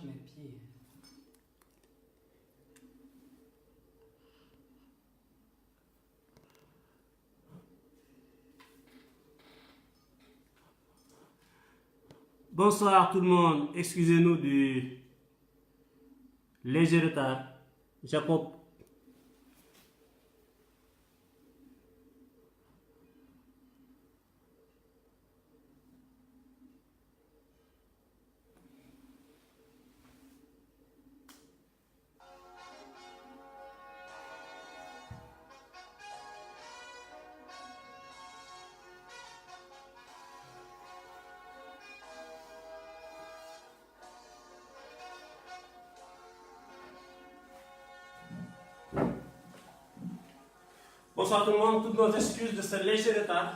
mes pieds. Bonsoir tout le monde, excusez-nous du léger retard. Jacob. Bonsoir tout le monde, toutes nos excuses de ce léger retard.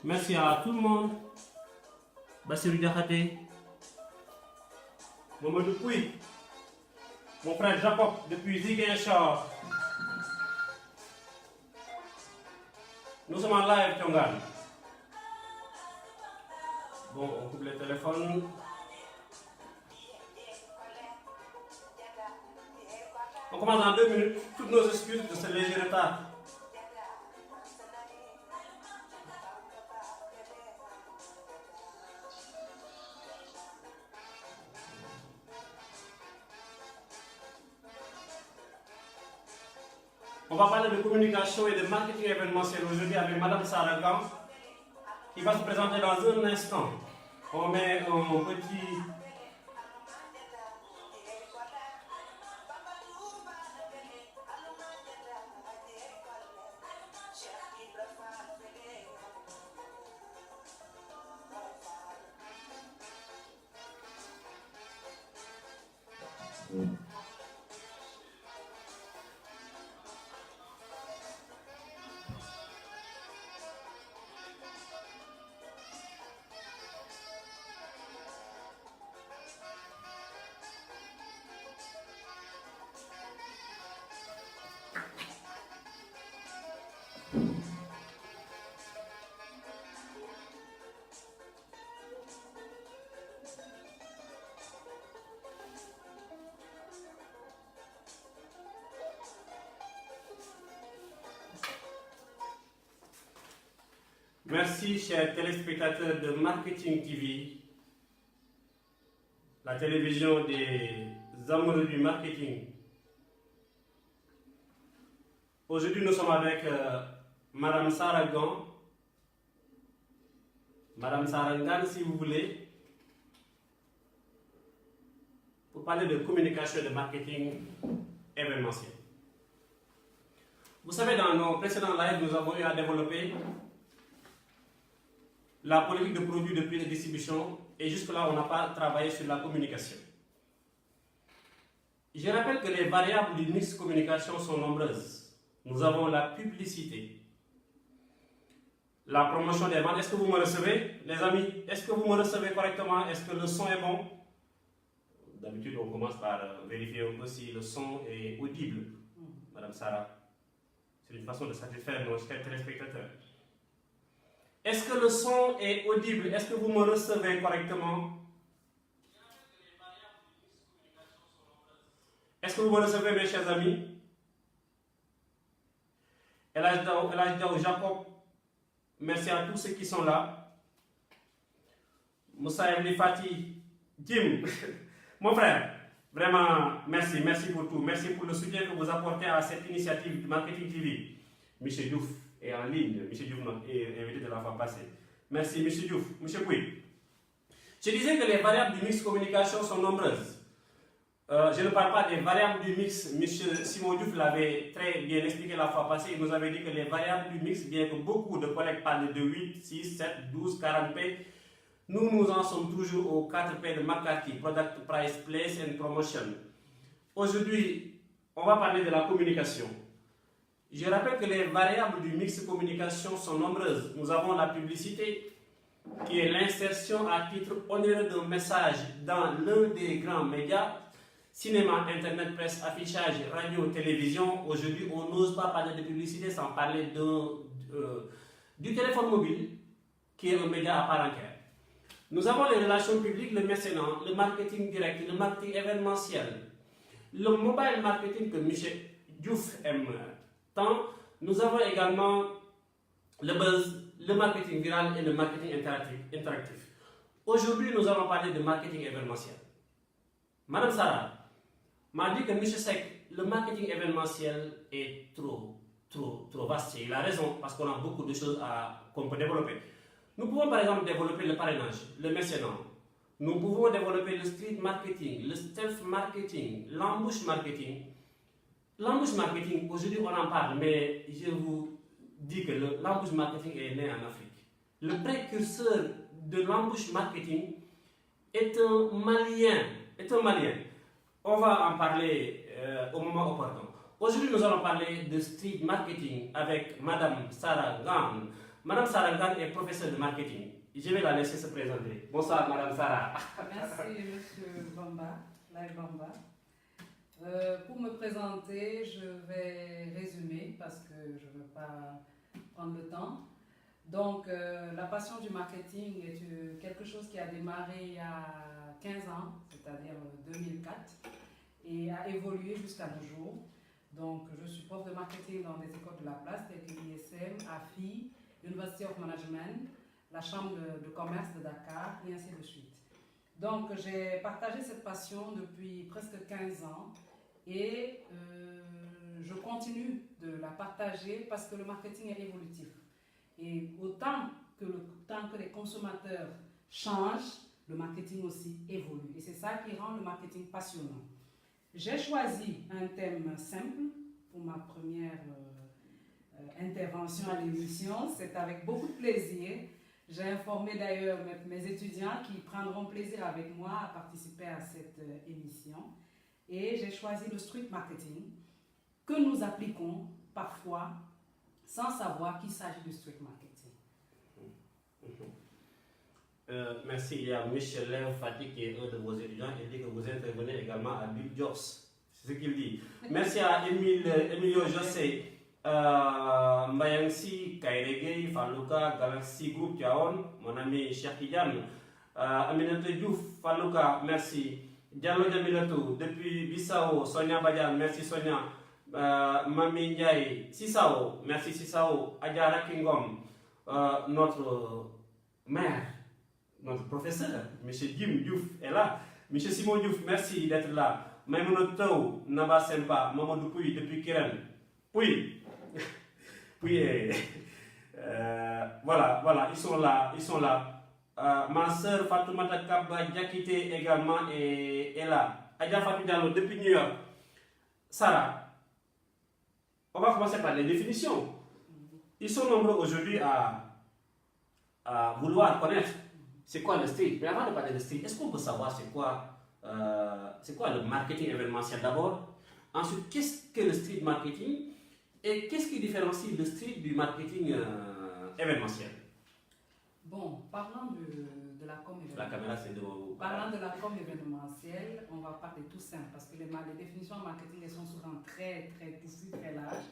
Merci à tout le monde. Bassirou Diakhaté, Mamadou Pouy, mon frère Jacob depuis Ziguinchor. Nous sommes en live, Tiongan. Bon, on coupe le téléphone. On commence dans 2 minutes. Toutes nos excuses de ce léger retard. On va parler de communication et de marketing événementiel aujourd'hui avec Madame Saragan qui va se présenter dans un instant. On met un petit... Merci, chers téléspectateurs de Marketing TV, la télévision des amoureux du marketing. Aujourd'hui, nous sommes avec Madame Saragan, Madame Sarangan, si vous voulez, pour parler de communication et de marketing événementiel. Vous savez, dans nos précédents lives, nous avons eu à développer la politique de produits de prix de distribution et jusque-là, on n'a pas travaillé sur la communication. Je rappelle que les variables du mix communication sont nombreuses. Nous avons la publicité, la promotion des ventes. Est-ce que vous me recevez, les amis? Est-ce que vous me recevez correctement? Est-ce que le son est bon? D'habitude, on commence par vérifier un peu si le son est audible. Madame Sarah, c'est une façon de satisfaire nos chers téléspectateurs. Est-ce que le son est audible? Est-ce que vous me recevez correctement? Est-ce que vous me recevez, mes chers amis? Elhadji Diaw, Jacob, merci à tous ceux qui sont là. Moussa Evli Fati, Jim, mon frère, vraiment merci, merci pour tout. Merci pour le soutien que vous apportez à cette initiative de Marketing TV. Monsieur Diouf est en ligne, Monsieur Diouf est invité de la fois passée. Merci, Monsieur Diouf. Monsieur Pouy. Je disais que les variables du mix communication sont nombreuses. Je ne parle pas des variables du mix. Monsieur Simon Diouf l'avait très bien expliqué la fois passée. Il nous avait dit que les variables du mix, bien que beaucoup de collègues parlent de 8, 6, 7, 12, 40 P, nous en sommes toujours aux 4 P de McCarthy, Product, Price, Place and Promotion. Aujourd'hui, on va parler de la communication. Je rappelle que les variables du mix communication sont nombreuses. Nous avons la publicité, qui est l'insertion à titre onéreux d'un message dans l'un des grands médias. cinéma, internet, presse, affichage, radio, télévision. Aujourd'hui, on n'ose pas parler de publicité sans parler du téléphone mobile, qui est un média à part entière. Nous avons les relations publiques, le mécénat, le marketing direct, le marketing événementiel, le mobile marketing que M. Diouf aime tant. Nous avons également le buzz, le marketing viral et le marketing interactif. Aujourd'hui, nous allons parler de marketing événementiel. Madame Sarah m'a dit que M. Seck, le marketing événementiel est trop vaste. Il a raison, parce qu'on a beaucoup de choses qu'on peut développer. Nous pouvons par exemple développer le parrainage, le mécénat. Nous pouvons développer le street marketing, le stealth marketing, l'ambush marketing. L'ambush marketing, aujourd'hui on en parle, mais je vous dis que l'ambush marketing est né en Afrique. Le précurseur de l'ambush marketing est un Malien. On va en parler au moment opportun. Aujourd'hui, nous allons parler de street marketing avec Madame Sarah Gan. Madame Sarah Gan est professeure de marketing. Je vais la laisser se présenter. Bonsoir, Madame Sarah. Merci, Monsieur Bamba, Lai Bamba. Pour me présenter, je vais résumer parce que je ne veux pas prendre le temps. Donc, la passion du marketing est quelque chose qui a démarré il y a 15 ans, c'est-à-dire 2004, et a évolué jusqu'à nos jours. Donc, je suis prof de marketing dans des écoles de la place, telles que l'ISM, AFI, University of Management, la Chambre de commerce de Dakar, et ainsi de suite. Donc, j'ai partagé cette passion depuis presque 15 ans et je continue de la partager parce que le marketing est évolutif. Et autant que les consommateurs changent, le marketing aussi évolue. Et c'est ça qui rend le marketing passionnant. J'ai choisi un thème simple pour ma première intervention à l'émission. C'est avec beaucoup de plaisir. J'ai informé d'ailleurs mes étudiants qui prendront plaisir avec moi à participer à cette émission. Et j'ai choisi le street marketing que nous appliquons parfois sans savoir qu'il s'agit du street marketing. Merci. Il y a Michel Léo Fati qui est un de vos étudiants. Il dit que vous intervenez également à Bill Joss. C'est ce qu'il dit. Merci à Emilio José, Mbayangsi, Kairege, Falouka, Galaxy Group Tiaon, mon ami Cheikh Tidiane, Aminata Diouf, Falouka, merci. Diallo Jamilatou, depuis Bissau, Sonia Badian, merci Sonia. Mami Ndiaye, Sissao, merci Sissao. Adjara Kingom, notre maire, notre professeur, M. Jim Diouf est là. M. Simon Diouf, merci d'être là. Maïmouna Taou, Naba Sempa, Mamadou Pouy depuis Kiren. Pouy. Voilà, ils sont là. Ma soeur Fatoumata Kaba Diakite également est là. Adja Fatou Diallo depuis New York. Sarah, on va commencer par les définitions. Ils sont nombreux aujourd'hui à vouloir connaître c'est quoi le street. Mais avant de parler de street, est-ce qu'on peut savoir c'est quoi le marketing événementiel d'abord? Ensuite, qu'est-ce que le street marketing? Et qu'est-ce qui différencie le street du marketing événementiel? Bon, parlant de la com événementielle. La caméra, c'est devant vous. Parlant de la com événementielle, on va parler tout simple parce que les définitions en marketing elles sont souvent très poussées, très larges.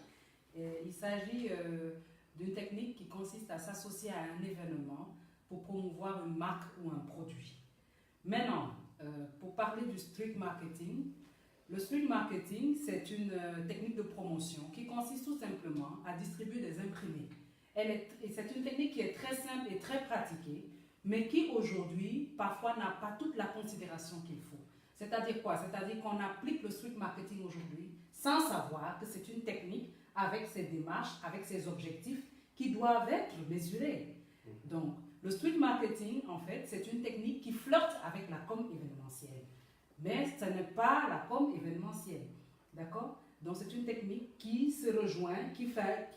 Et il s'agit d'une technique qui consiste à s'associer à un événement pour promouvoir une marque ou un produit. Maintenant, pour parler du street marketing, le street marketing, c'est une technique de promotion qui consiste tout simplement à distribuer des imprimés. C'est une technique qui est très simple et très pratiquée, mais qui aujourd'hui, parfois, n'a pas toute la considération qu'il faut. C'est-à-dire quoi? C'est-à-dire qu'on applique le street marketing aujourd'hui sans savoir que c'est une technique avec ses démarches, avec ses objectifs qui doivent être mesurés. Donc, le street marketing, en fait, c'est une technique qui flirte avec la com événementielle. Mais ce n'est pas la com événementielle. D'accord? Donc, c'est une technique qui se rejoint, qui fait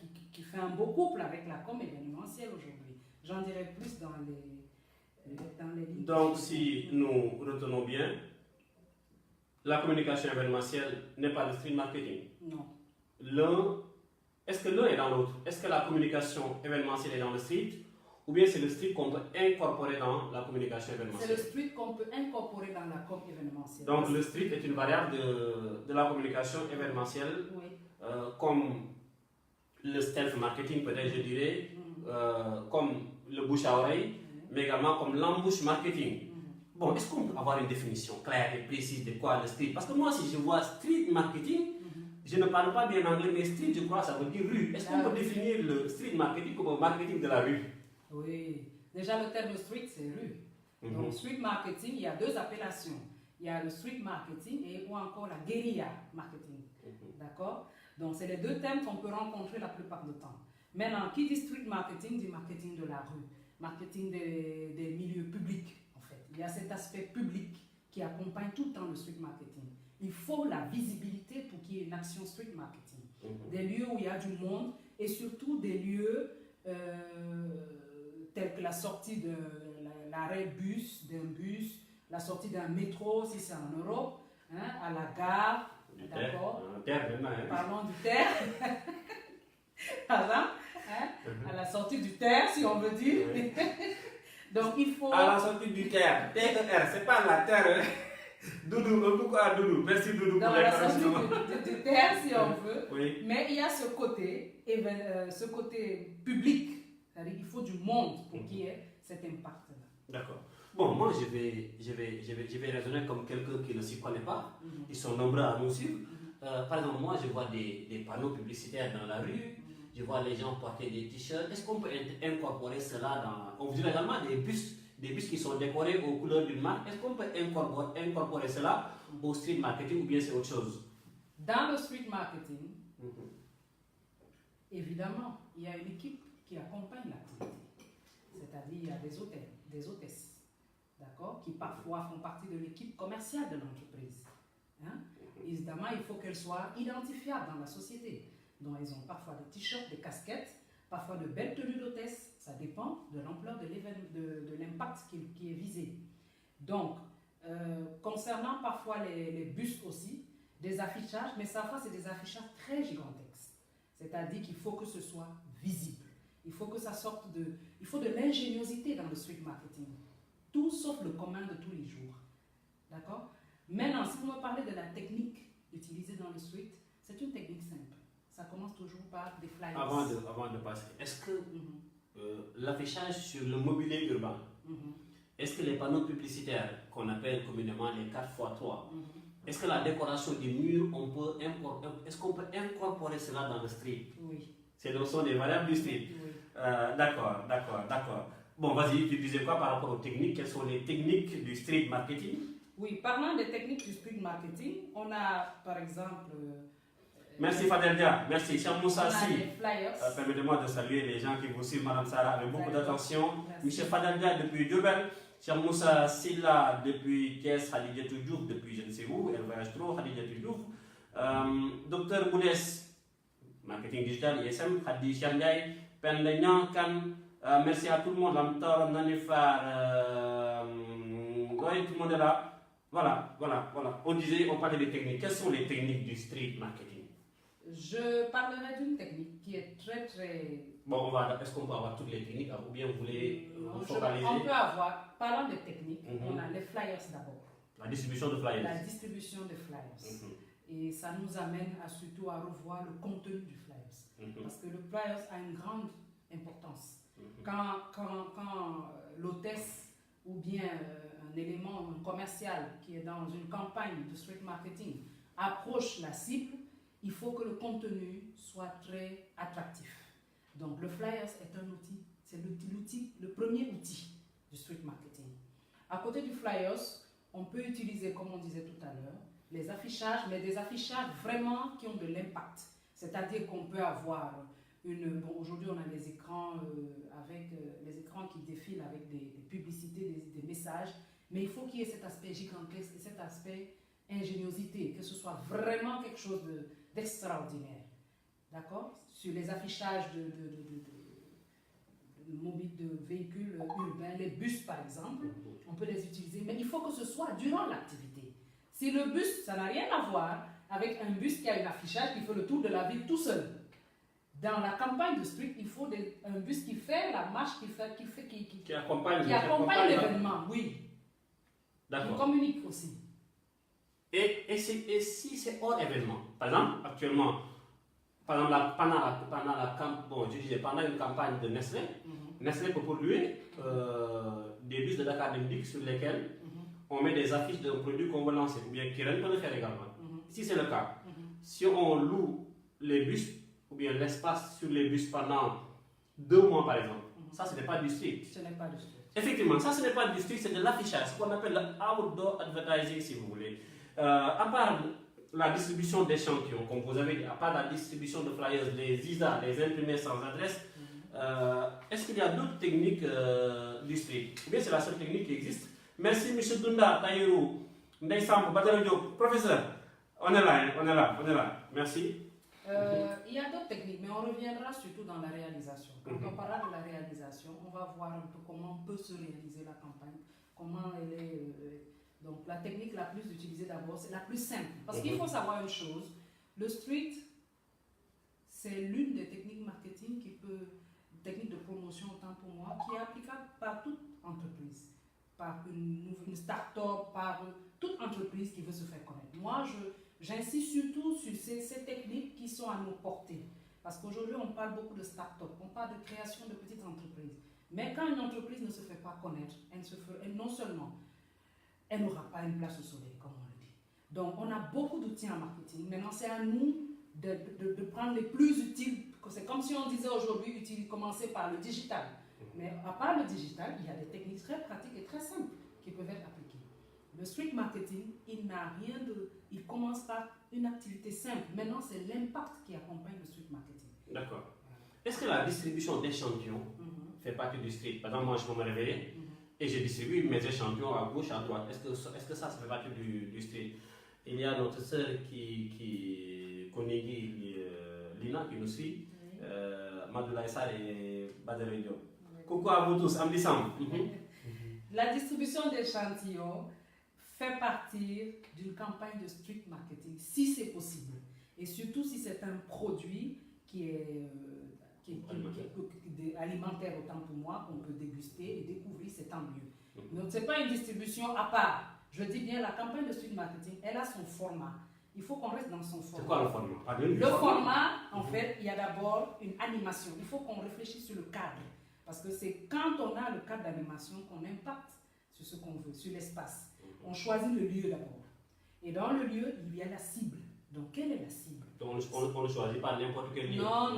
un beau couple avec la com événementielle aujourd'hui. J'en dirai plus dans les lignes. Donc, si nous retenons bien, la communication événementielle n'est pas le street marketing. Non. Est-ce que l'un est dans l'autre? Est-ce que la communication événementielle est dans le street ou bien c'est le street qu'on peut incorporer dans la communication C'est événementielle? le street qu'on peut incorporer dans la com événementielle. Donc le street est une variable de la communication événementielle, Oui. comme le stealth marketing peut-être je dirais, comme le bouche à oreille, mais également comme l'embouche marketing. Bon, est-ce qu'on peut avoir une définition claire et précise de quoi le street? Parce que moi, si je vois street marketing, je ne parle pas bien anglais, mais street, je crois, ça veut dire rue. Est-ce qu'on peut définir le street marketing comme un marketing de la rue? Oui. Déjà, le terme street, c'est rue. Donc, street marketing, il y a deux appellations. Il y a le street marketing et ou encore la guérilla marketing. D'accord? Donc, c'est les deux termes qu'on peut rencontrer la plupart du temps. Maintenant, qui dit street marketing dit marketing de la rue, marketing des milieux publics. Il y a cet aspect public qui accompagne tout le temps le street marketing. Il faut la visibilité pour qu'il y ait une action street marketing. Des lieux où il y a du monde et surtout des lieux tels que la sortie de l'arrêt bus, d'un bus, la sortie d'un métro si c'est en Europe, hein, à la gare, d'accord. Parlons du terre. Par exemple, hein, à la sortie du terre si on veut dire. Oui. Donc il faut... À la sortie du terre, TER, c'est pas la terre. Doudou, pourquoi Doudou? Merci Doudou pour la sortie du terre si on veut. Oui. Mais il y a ce côté public, c'est-à-dire qu'il faut du monde pour qu'il y ait cet impact-là. D'accord. Bon, moi je vais raisonner comme quelqu'un qui ne s'y connaît pas. Ils sont nombreux à nous suivre. Par exemple, moi je vois des panneaux publicitaires dans la rue. Je vois les gens porter des t-shirts. Est-ce qu'on peut incorporer cela dans... On voit également des bus qui sont décorés aux couleurs d'une marque. Est-ce qu'on peut incorporer cela au street marketing ou bien c'est autre chose? Dans le street marketing, évidemment, il y a une équipe qui accompagne l'activité. C'est-à-dire il y a des hôtesses, d'accord, qui parfois font partie de l'équipe commerciale de l'entreprise. Hein? Évidemment, il faut qu'elles soient identifiables dans la société. Donc, ils ont parfois des t-shirts, des casquettes, parfois de belles tenues d'hôtesse. Ça dépend de l'ampleur de l'impact qui est visé. Donc, concernant parfois les bus aussi, des affichages, mais parfois c'est des affichages très gigantesques. C'est-à-dire qu'il faut que ce soit visible. Il faut que ça sorte de... Il faut de l'ingéniosité dans le street marketing. Tout sauf le commun de tous les jours. D'accord? Maintenant, si vous me parlez de la technique utilisée dans le street, c'est une technique simple. Ça commence toujours par des flyers. Avant de passer, est-ce que l'affichage sur le mobilier urbain, est-ce que les panneaux publicitaires qu'on appelle communément les 4x3, est-ce que la décoration du mur, est-ce qu'on peut incorporer cela dans le street? Oui. Ce sont des variables du street. Oui. D'accord. Bon, vas-y, tu disais quoi par rapport aux techniques? Quelles sont les techniques du street marketing? Oui, parlant des techniques du street marketing, on a par exemple... Merci Fadeldia, merci. Cher Moussa Si, permettez-moi de saluer les gens qui vous suivent, Madame Sarah, avec beaucoup d'attention. Michel Fadeldia depuis Durbel, cher Moussa Silla depuis Thiès, Khadija Toujouf depuis je ne sais où, elle voyage trop, Khadija Toujouf. Docteur Boulès, marketing digital, ISM, Khadi Chandiaï, Pendegnan, Kan, merci à tout le monde, Lamtor, Nanifar, tout le monde est là. Voilà. On parlait des techniques. Quelles sont les techniques du street marketing? Je parlerai d'une technique qui est très très... Bon, est-ce qu'on peut avoir toutes les techniques ou bien vous voulez focaliser? On peut avoir, parlant de techniques, on a les flyers d'abord. La distribution de flyers. La distribution de flyers. Et ça nous amène surtout à revoir le contenu du flyers. Parce que le flyers a une grande importance. Quand l'hôtesse ou bien un élément commercial qui est dans une campagne de street marketing approche la cible, il faut que le contenu soit très attractif. Donc le flyers est un outil, c'est le premier outil du street marketing. À côté du flyers, on peut utiliser, comme on disait tout à l'heure, les affichages, mais des affichages vraiment qui ont de l'impact. C'est-à-dire qu'on peut avoir aujourd'hui on a les écrans les écrans qui défilent avec des publicités, des messages, mais il faut qu'il y ait cet aspect gigantesque et cet aspect ingéniosité, que ce soit vraiment quelque chose d'extraordinaire. D'accord? Sur les affichages de véhicules urbains, les bus par exemple, on peut les utiliser, mais il faut que ce soit durant l'activité. Si le bus, ça n'a rien à voir avec un bus qui a un affichage qui fait le tour de la ville tout seul. dans la campagne de street, il faut un bus qui fait la marche, qui accompagne l'événement, oui. D'accord. Qui communique aussi. Et si c'est hors événement, par exemple, actuellement, pendant une campagne de Nestlé, Nestlé peut produire des bus de Dakar Dem sur lesquels on met des affiches d'un produit qu'on veut lancer, ou bien Kiren peut le faire également. Si c'est le cas, si on loue les bus, ou bien l'espace sur les bus pendant 2 mois par exemple, ça ce n'est pas du street. Ce n'est pas du street. Effectivement, ça ce n'est pas du street, c'est de l'affichage, ce qu'on appelle le outdoor advertising si vous voulez. À part la distribution d'échantillons, comme vous avez dit, à part la distribution de flyers, les ISA, les imprimés sans adresse, est-ce qu'il y a d'autres techniques du street? Ou bien c'est la seule technique qui existe? Merci M. Dunda, Taïrou, Ndeye Samb, Badara Diop, professeur. On est là. Merci. Il y a d'autres techniques, mais on reviendra surtout dans la réalisation. Quand on parlera de la réalisation, on va voir un peu comment peut se réaliser la campagne, comment elle est. Donc la technique la plus utilisée d'abord, c'est la plus simple. Parce qu'il faut savoir une chose, le street, c'est l'une des techniques marketing technique de promotion autant pour moi, qui est applicable par toute entreprise, par une start-up, par toute entreprise qui veut se faire connaître. Moi, j'insiste surtout sur ces techniques qui sont à nos portées. Parce qu'aujourd'hui, on parle beaucoup de start-up, on parle de création de petites entreprises. Mais quand une entreprise ne se fait pas connaître, non seulement elle n'aura pas une place au soleil, comme on le dit. Donc, on a beaucoup d'outils en marketing. Maintenant, c'est à nous de prendre les plus utiles. C'est comme si on disait aujourd'hui, commencer par le digital. Mais à part le digital, il y a des techniques très pratiques et très simples qui peuvent être appliquées. Le street marketing, il commence par une activité simple. Maintenant, c'est l'impact qui accompagne le street marketing. D'accord. Est-ce que la distribution d'échantillons fait partie du street? Par exemple, moi, je peux me réveiller et je distribue mes échantillons à gauche, à droite. Est-ce que ça fait partie du street? Il y a notre sœur Konegi Lina qui nous suit, Madoula Issa et Badara Diop. Coucou à vous tous, Amdi Samb. La distribution d'échantillons fait partie d'une campagne de street marketing, si c'est possible. Et surtout si c'est un produit qui est alimentaire autant pour moi, qu'on peut déguster et découvrir, c'est tant mieux. Donc ce n'est pas une distribution à part. Je dis bien, la campagne de street marketing, elle a son format. Il faut qu'on reste dans son format. C'est quoi le format? Le format, en fait, il y a d'abord une animation. Il faut qu'on réfléchisse sur le cadre. Parce que c'est quand on a le cadre d'animation qu'on impacte sur ce qu'on veut, sur l'espace. On choisit le lieu d'abord. Et dans le lieu, il y a la cible. Donc, quelle est la cible? Donc, on ne choisit pas n'importe quel lieu. Non.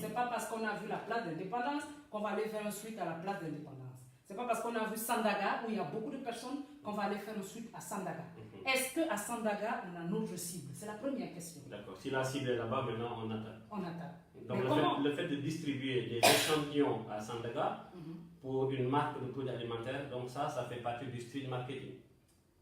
Ce n'est pas parce qu'on a vu la place d'indépendance qu'on va aller faire un suite à la place d'indépendance. Ce n'est pas parce qu'on a vu Sandaga, où il y a beaucoup de personnes, qu'on va aller faire un suite à Sandaga. Est-ce qu'à Sandaga, on a notre cible? C'est la première question. D'accord. Si la cible est là-bas, maintenant, on attaque. On attaque. Donc, le fait de distribuer des échantillons à Sandaga pour une marque de produits alimentaires, donc ça fait partie du street marketing.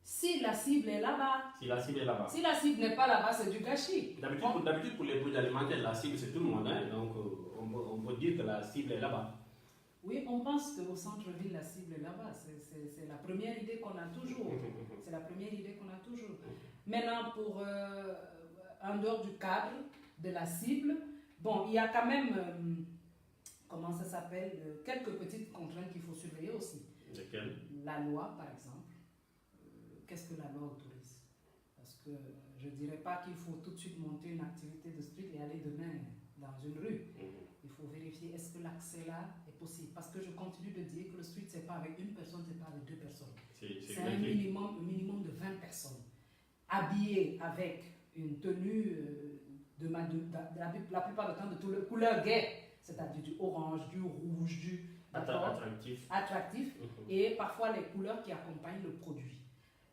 Si la cible est là-bas. Si la cible est là-bas. Si la cible n'est pas là-bas, c'est du gâchis. D'habitude, pour les produits alimentaires, la cible, c'est tout le monde. Hein? Donc, on peut dire que la cible est là-bas. Oui, on pense qu'au centre-ville, la cible est là-bas. C'est la première idée qu'on a toujours. C'est la première idée qu'on a toujours. Maintenant, en dehors du cadre de la cible, bon, il y a quand même, comment ça s'appelle, quelques petites contraintes qu'il faut surveiller aussi. Lesquelles? La loi, par exemple. Qu'est-ce que la loi autorise? Parce que je ne dirais pas qu'il faut tout de suite monter une activité de street et aller demain dans une rue. Il faut vérifier est-ce que l'accès là est possible. Parce que je continue de dire que le street, ce n'est pas avec une personne, ce n'est pas avec 2 personnes. C'est un minimum de 20 personnes. Habillées avec une tenue la plupart du temps de toutes les couleurs gaies, c'est-à-dire du orange, du rouge, du attractif et parfois les couleurs qui accompagnent le produit.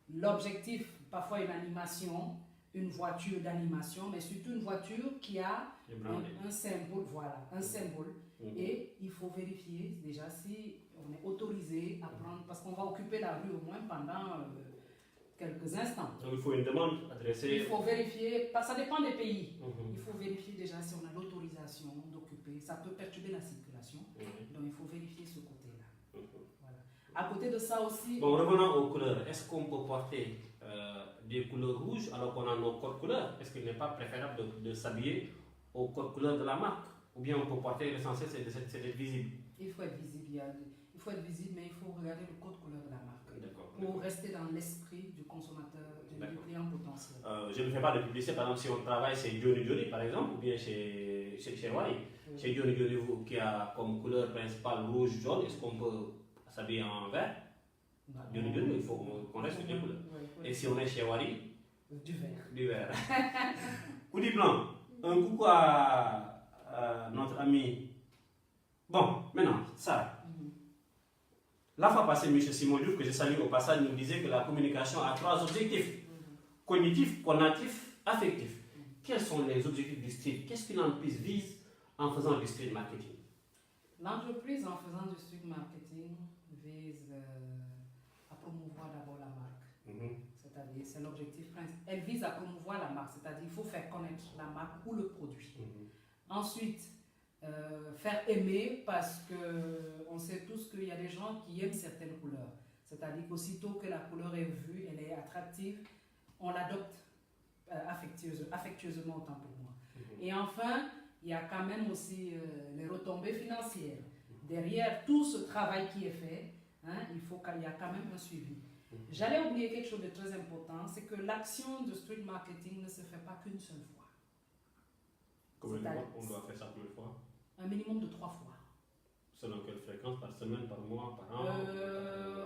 L'objectif, parfois une animation, une voiture d'animation, mais surtout une voiture qui a un symbole, un symbole. Et il faut vérifier déjà si on est autorisé à prendre, parce qu'on va occuper la rue au moins pendant quelques instants. Donc il faut une demande adressée. Il faut vérifier, ça dépend des pays. Il faut vérifier déjà si on a l'autorisation d'occuper. Ça peut perturber la circulation. Donc il faut vérifier ce côté-là. À côté de ça aussi... Bon, revenons aux couleurs. Est-ce qu'on peut porter des couleurs rouges alors qu'on a nos codes couleurs? Est-ce qu'il n'est pas préférable de s'habiller au code couleur de la marque? Ou bien on peut porter, l'essentiel c'est d'être visible? Il faut être visible, il faut être visible, mais il faut regarder le code couleur de la marque. Pour rester dans l'esprit du consommateur, du client potentiel. Je ne fais pas de publicité, par exemple, si on travaille chez Johnny Johnny, par exemple, ou bien chez Wally. Oui. Chez Johnny Johnny, qui a comme couleur principale rouge, jaune, est-ce qu'on peut s'habiller en vert? Johnny Johnny, il faut qu'on reste sur les couleurs. Oui. Et si on est chez Wally? Du vert. Du vert. Coup du plan, un coucou à notre ami. Bon, maintenant, ça. La fois passée, M. Simon Diouf, que je salue au passage, nous disait que la communication a 3 objectifs. Cognitif, conatif, affectif. Quels sont les objectifs du street? Qu'est-ce qu'une entreprise vise en faisant du street marketing? L'entreprise, en faisant du street marketing, vise à promouvoir d'abord la marque. C'est-à-dire, c'est l'objectif principal. Elle vise à promouvoir la marque, c'est-à-dire il faut faire connaître la marque ou le produit. Ensuite, faire aimer, parce qu'on sait tous qu'il y a des gens qui aiment certaines couleurs. C'est-à-dire qu'aussitôt que la couleur est vue, elle est attractive, on l'adopte affectueusement, autant pour moi. Et enfin, il y a quand même aussi les retombées financières. Derrière tout ce travail qui est fait, il y a quand même un suivi. J'allais oublier quelque chose de très important, c'est que l'action de street marketing ne se fait pas qu'une seule fois. Combien de fois on doit faire ça plusieurs fois? Un minimum de 3 fois. Selon quelle fréquence? Par semaine, par mois, par an?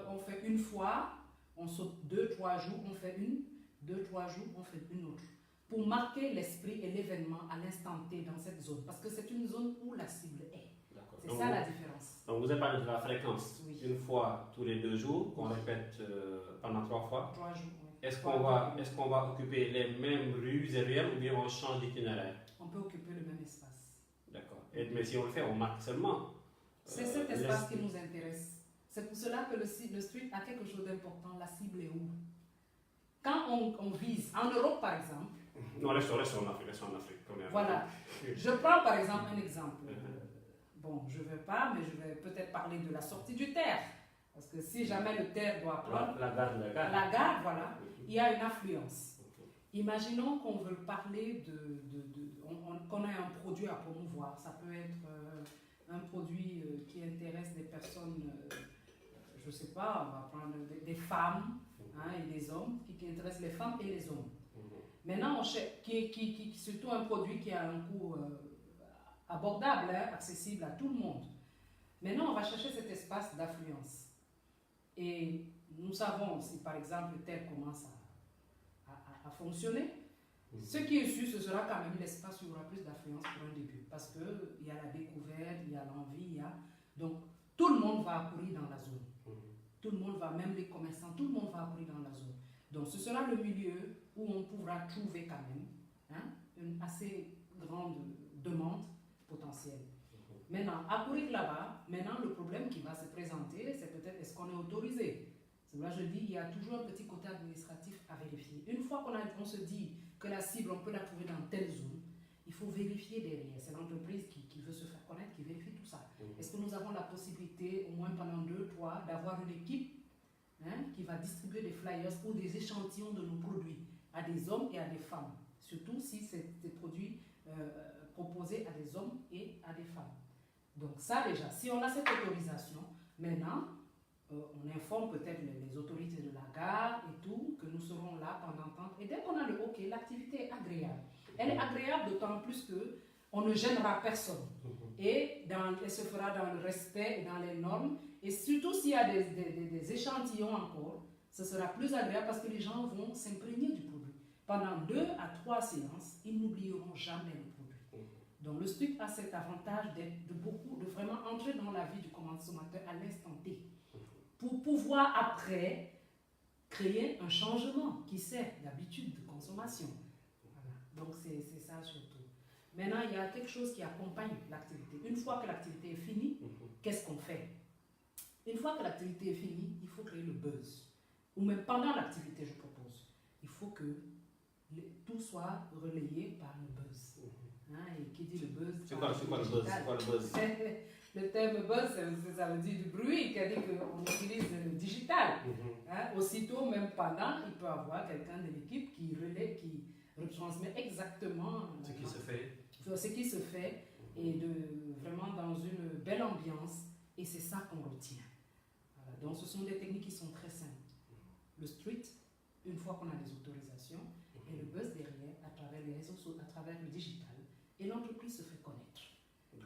On fait une fois, on saute 2-3 jours, on fait une, 2-3 jours, on fait une autre. Pour marquer l'esprit et l'événement à l'instant T dans cette zone. Parce que c'est une zone où la cible est. C'est ça la différence. Donc vous avez parlé de la fréquence. Oui. Une fois tous les 2 jours, qu'on répète pendant 3 fois. 3 jours, oui. Est-ce qu'on va occuper les mêmes rues et ruelles ou bien on change d'itinéraire? On peut occuper le même espace. D'accord. Mais si on le fait, on marque seulement. C'est cet espace qui nous intéresse. C'est pour cela que le street a quelque chose d'important. La cible est où? Quand on vise, en Europe par exemple. Non, reste en Afrique. Voilà. Je prends par exemple un exemple. Bon, je ne vais pas, mais je vais peut-être parler de la sortie du terre. Parce que si jamais le terre doit prendre. La gare, voilà. Il y a une affluence. Imaginons qu'on veut parler qu'on a un produit à promouvoir. Ça peut être un produit qui intéresse des personnes, je ne sais pas, on va prendre des femmes et des hommes, qui intéressent les femmes et les hommes. Maintenant, on cherche, surtout un produit qui a un coût abordable, accessible à tout le monde. Maintenant, on va chercher cet espace d'affluence. Et nous savons, si par exemple le terre commence à fonctionner, ce qui est sûr, ce sera quand même l'espace où il y aura plus d'affluence pour un début. Parce qu'il y a la découverte, il y a l'envie, donc tout le monde va accourir dans la zone. Tout le monde va, même les commerçants, tout le monde va accourir dans la zone. Donc ce sera le milieu où on pourra trouver quand même une assez grande demande potentielle. Maintenant, accourir là-bas, maintenant le problème qui va se présenter, c'est peut-être est-ce qu'on est autorisé? C'est là je dis, il y a toujours un petit côté administratif à vérifier. Une fois qu'on se dit que la cible, on peut la trouver dans telle zone, il faut vérifier derrière. C'est l'entreprise qui veut se faire connaître, qui vérifie tout ça. Est-ce que nous avons la possibilité, au moins pendant 2-3, d'avoir une équipe qui va distribuer des flyers ou des échantillons de nos produits à des hommes et à des femmes, surtout si c'est des produits proposés à des hommes et à des femmes. Donc ça déjà, si on a cette autorisation, maintenant, on informe peut-être les autorités de la gare et tout, que nous serons là pendant temps. Et dès qu'on a le OK, l'activité est agréable. Elle est agréable d'autant plus qu'on ne gênera personne. Et elle se fera dans le respect et dans les normes. Et surtout s'il y a des échantillons encore, ce sera plus agréable parce que les gens vont s'imprégner du produit. Pendant 2 à 3 séances, ils n'oublieront jamais le produit. Donc le street a cet avantage de vraiment entrer dans la vie du consommateur à l'instant T. Pour pouvoir après créer un changement qui sert d'habitude de consommation. Voilà. Donc c'est ça surtout. Maintenant, il y a quelque chose qui accompagne l'activité. Une fois que l'activité est finie, qu'est-ce qu'on fait? Une fois que l'activité est finie, il faut créer le buzz. Ou même pendant l'activité, je propose. Il faut que tout soit relayé par le buzz. Et qui dit le buzz? C'est quoi le buzz? Le terme buzz, ça veut dire du bruit, c'est-à-dire qu'on utilise le digital. Aussitôt, même pendant, il peut y avoir quelqu'un de l'équipe qui relaie, qui retransmet exactement ce qui se fait. Ce qui se fait. et vraiment dans une belle ambiance, et c'est ça qu'on retient. Voilà. Donc ce sont des techniques qui sont très simples. Le street, une fois qu'on a des autorisations, et le buzz derrière, à travers les réseaux sociaux, à travers le digital, et l'entreprise se fait connaître.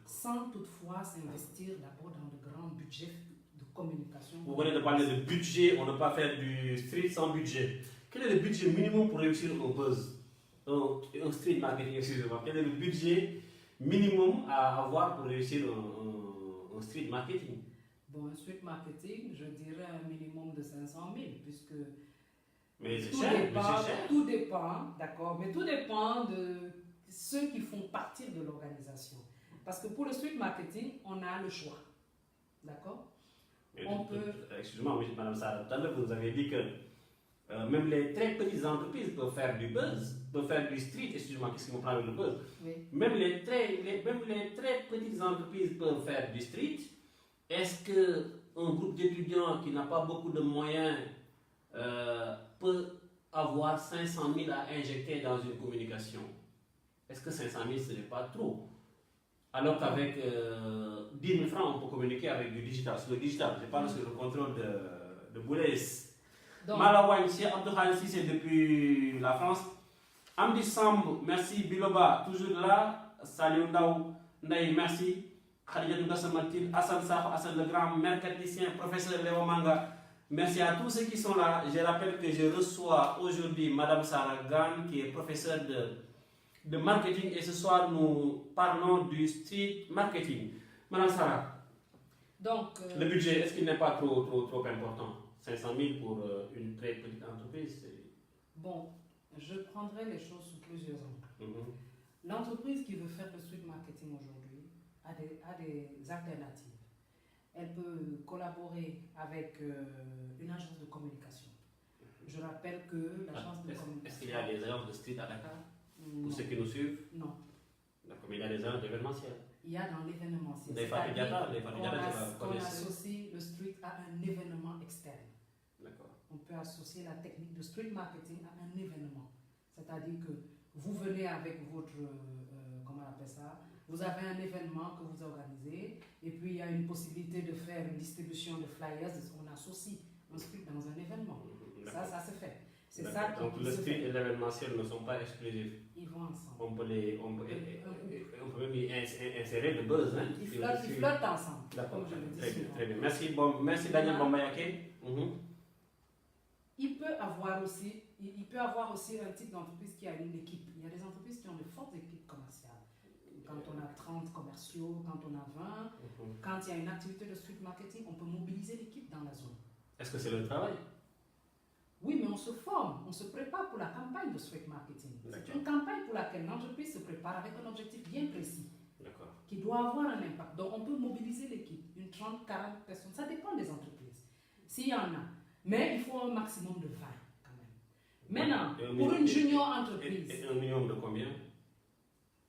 Sans toutefois s'investir d'abord dans de grands budgets de communication. Vous venez de parler de budget, on ne peut pas faire du street sans budget. Quel est le budget minimum pour réussir un buzz, un street marketing, excusez-moi? Quel est le budget minimum à avoir pour réussir un street marketing? Bon, un street marketing, je dirais un minimum de 500 000, puisque mais c'est tout cher, dépend, c'est cher. tout dépend, d'accord, mais tout dépend de ceux qui font partie de l'organisation. Parce que pour le street marketing, on a le choix, d'accord? Excusez-moi, Madame Sarah, tout à l'heure vous avez dit que même les très petites entreprises peuvent faire du buzz, peuvent faire du street. Excusez-moi, qu'est-ce qui me prend avec le buzz? Oui. Même les très petites entreprises peuvent faire du street. Est-ce qu'un groupe d'étudiants qui n'a pas beaucoup de moyens peut avoir 500 000 à injecter dans une communication? Est-ce que 500 000 ce n'est pas trop? Alors qu'avec 10 000 francs, on peut communiquer avec du digital. Sur le digital, je parle sur le contrôle de Boulez. Malawan, c'est Abdoukhal Sissé depuis la France. Amdi Samb, merci. Biloba, toujours là. Salut Ndaou, Ndaï, merci. Khadija Gassamatil, Hassan Sakho, Hassan Legrand, mécanicien, professeur Léo Manga. Merci à tous ceux qui sont là. Je rappelle que je reçois aujourd'hui Madame Sarah Gan, qui est professeure de marketing, et ce soir nous parlons du street marketing. Madame Sarah, donc, le budget, est-ce qu'il n'est pas trop important? 500 000 pour une très petite entreprise? Bon, je prendrai les choses sous plusieurs angles. L'entreprise qui veut faire le street marketing aujourd'hui a des alternatives. Elle peut collaborer avec une agence de communication. Je rappelle que l'agence de communication... Est-ce qu'il y a des agences de street à Dakar? Pour ceux qui nous suivent? Non. D'accord, mais il y a des agences d'événementiel. Il y a dans l'événementiel. On associe le street à un événement externe. D'accord. On peut associer la technique de street marketing à un événement. C'est-à-dire que vous venez avec votre, comment on appelle ça, vous avez un événement que vous organisez, et puis il y a une possibilité de faire une distribution de flyers, on associe un street dans un événement. Ça se fait. C'est ça. Donc le street et l'événementiel ne sont pas exclusifs. Ils vont ensemble. On peut même y insérer le buzz. Hein, ils flottent ensemble. D'accord, très bien. Merci Daniel Bambayake. Il peut avoir aussi un type d'entreprise qui a une équipe. Il y a des entreprises qui ont de fortes équipes commerciales. Quand on a 30 commerciaux, quand on a 20, quand il y a une activité de street marketing, on peut mobiliser l'équipe dans la zone. Est-ce que c'est le travail? Oui, mais on se forme, on se prépare pour la campagne de street marketing. C'est une campagne pour laquelle l'entreprise se prépare avec un objectif bien précis, qui doit avoir un impact. Donc on peut mobiliser l'équipe, une 30, 40 personnes, ça dépend des entreprises. S'il y en a, mais il faut un maximum de 20 quand même. Maintenant, pour une junior entreprise... Et un minimum de combien?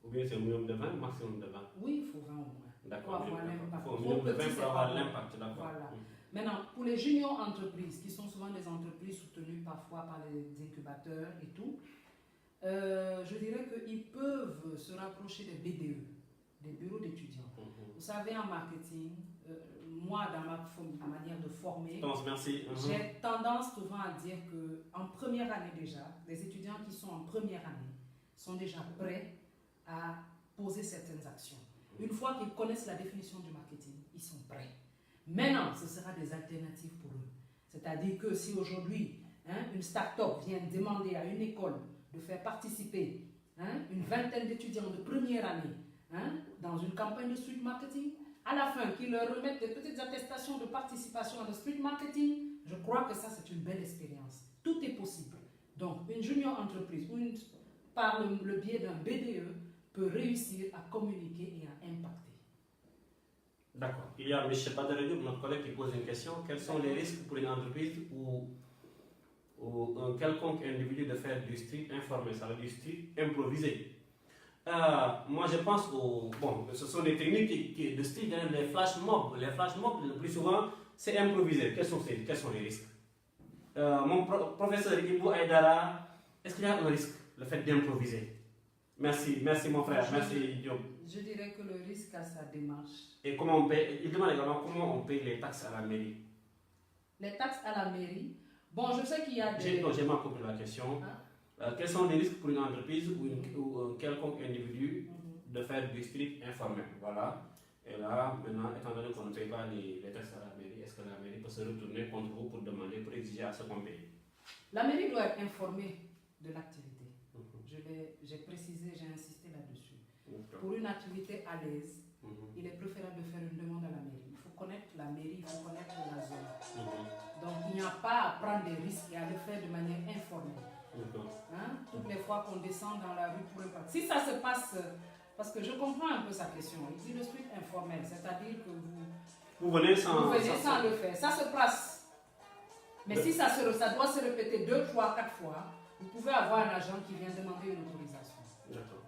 Ou bien c'est un minimum de 20 ou maximum de 20? Oui, il faut 20 au moins. D'accord. Pour avoir l'impact. Il faut un minimum de 20 pour avoir l'impact, d'accord. Voilà. Maintenant, pour les junior entreprises, qui sont souvent des entreprises soutenues parfois par les incubateurs et tout, je dirais qu'ils peuvent se rapprocher des BDE, des bureaux d'étudiants. Vous savez, en marketing, moi, dans ma manière de former, j'ai tendance souvent à dire qu'en première année déjà, les étudiants qui sont en première année sont déjà prêts à poser certaines actions. Une fois qu'ils connaissent la définition du marketing, ils sont prêts. Maintenant, ce sera des alternatives pour eux. C'est-à-dire que si aujourd'hui, une start-up vient demander à une école de faire participer une vingtaine d'étudiants de première année dans une campagne de street marketing, à la fin, qu'ils leur remettent des petites attestations de participation à le street marketing, je crois que ça, c'est une belle expérience. Tout est possible. Donc, une junior entreprise, par le biais d'un BDE, peut réussir à communiquer et à impacter. D'accord. Il y a M. Paderedio, notre collègue, qui pose une question. Quels sont les risques pour une entreprise ou un quelconque individu de faire du street informel, ça veut dire du street improvisé? Moi, je pense ce sont des techniques de street, les flash mobs. Les flash mobs, le plus souvent, c'est improvisé. Quels sont les risques? Mon professeur Ibou Aïdara, est-ce qu'il y a un risque, le fait d'improviser? Merci mon frère, merci Diop. Je dirais que le risque à sa démarche. Et comment on paye, il demande également comment on paye les taxes à la mairie. Les taxes à la mairie, bon, je sais qu'il y a des... J'ai mal compris la question. Quels sont les risques pour une entreprise ou un quelconque individu de faire du strict informel? Voilà. Et là, maintenant, étant donné qu'on ne paye pas les taxes à la mairie, est-ce que la mairie peut se retourner contre vous pour demander, pour exiger à ce qu'on paye? La mairie doit être informée de l'activité. J'ai précisé, j'ai insisté là-dessus. Pour une activité à l'aise, il est préférable de faire une demande à la mairie. Il faut connaître la mairie, il faut connaître la zone. Donc il n'y a pas à prendre des risques et à le faire de manière informelle. Toutes les fois qu'on descend dans la rue pour le parc. Si ça se passe, parce que je comprends un peu sa question, il dit le street informel, c'est-à-dire que vous venez sans le faire. Ça se passe. Mais si ça doit se répéter 2, 3, 4 fois, vous pouvez avoir un agent qui vient demander une autorisation.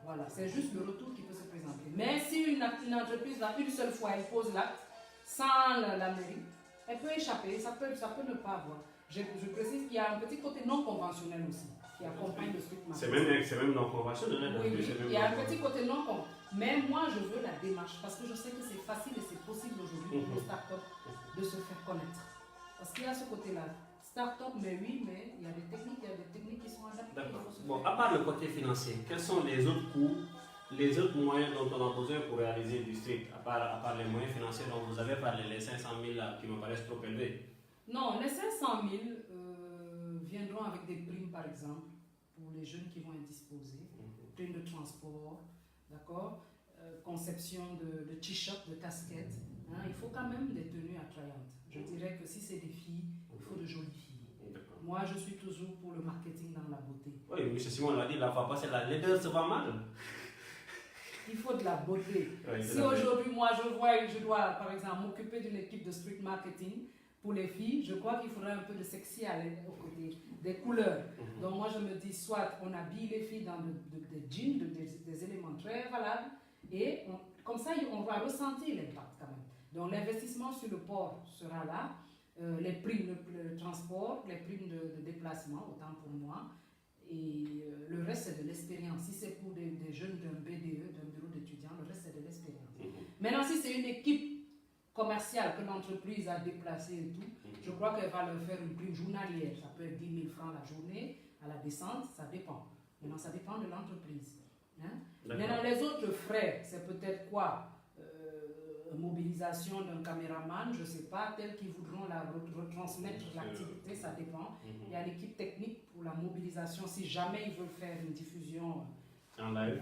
Voilà, c'est juste le retour qui peut se présenter. Mais si une entreprise, là, une seule fois, elle pose l'acte sans la mairie, elle peut échapper, ça peut ne pas avoir. Je précise qu'il y a un petit côté non conventionnel aussi, qui accompagne le street marketing. C'est même non conventionnel. Oui, il y a un petit côté non conventionnel. Mais moi, je veux la démarche, parce que je sais que c'est facile et c'est possible aujourd'hui pour les start-up de se faire connaître. Parce qu'il y a ce côté-là. Start-up, mais oui, mais il y a des techniques qui sont adaptées. D'accord. Bon, à part le côté financier, quels sont les autres coûts, les autres moyens dont on a besoin pour réaliser du street, à part les moyens financiers dont vous avez parlé, les 500 000 là, qui me paraissent trop élevés? Non, les 500 000 viendront avec des primes, par exemple, pour les jeunes qui vont être disposés, primes de transport, d'accord, conception de t-shirts, de casquettes. Il faut quand même des tenues attrayantes. Je dirais que si c'est des filles, il faut de jolies filles. Moi, je suis toujours pour le marketing dans la beauté. Oui, M. Simon l'a dit la fois passée, la laideur se vend mal. Il faut de la beauté. Oui, si aujourd'hui, moi, je dois, par exemple, m'occuper d'une équipe de street marketing pour les filles, je crois qu'il faudrait un peu de sexy au côté, des couleurs. Donc moi, je me dis, soit on habille les filles dans des jeans, des éléments très valables, et comme ça, on va ressentir l'impact quand même. Donc l'investissement sur le port sera là. Les primes de transport, les primes de déplacement, autant pour moi, et le reste c'est de l'expérience. Si c'est pour des jeunes d'un BDE, d'un bureau d'étudiants, le reste c'est de l'expérience. Maintenant, si c'est une équipe commerciale que l'entreprise a déplacée et tout, je crois qu'elle va leur faire une prime journalière. Ça peut être 10 000 francs la journée, à la descente, ça dépend. Maintenant, ça dépend de l'entreprise. Maintenant, les autres frais, c'est peut-être quoi? Mobilisation d'un caméraman, je ne sais pas, tels qui voudront retransmettre l'activité, ça dépend. Il y a l'équipe technique pour la mobilisation, si jamais ils veulent faire une diffusion en live,